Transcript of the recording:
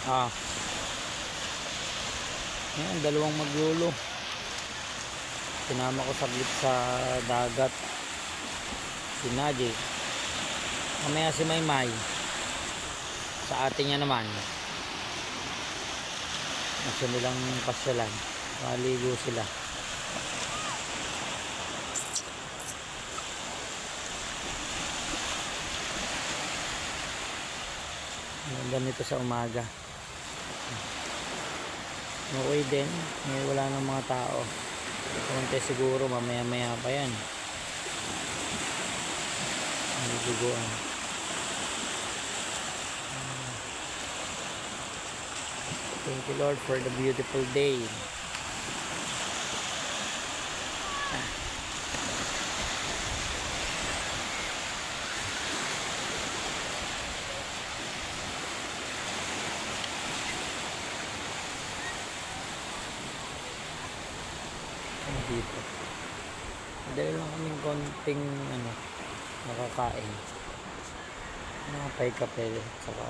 Ah, yan, dalawang maglulo. Sinama ko saglit sa dagat. Si Naji. Mamaya si Maymay. Sa atin niya naman. Gusto nilang pasyalan. Maligo sila. Ganito sa umaga. Okay din. May wala ng mga tao. Konti siguro. Mamaya-maya pa yan. Naliguan. Thank you Lord for the beautiful day. Dito. Dahil lang kaming konting nakakain. Mga pay kape saka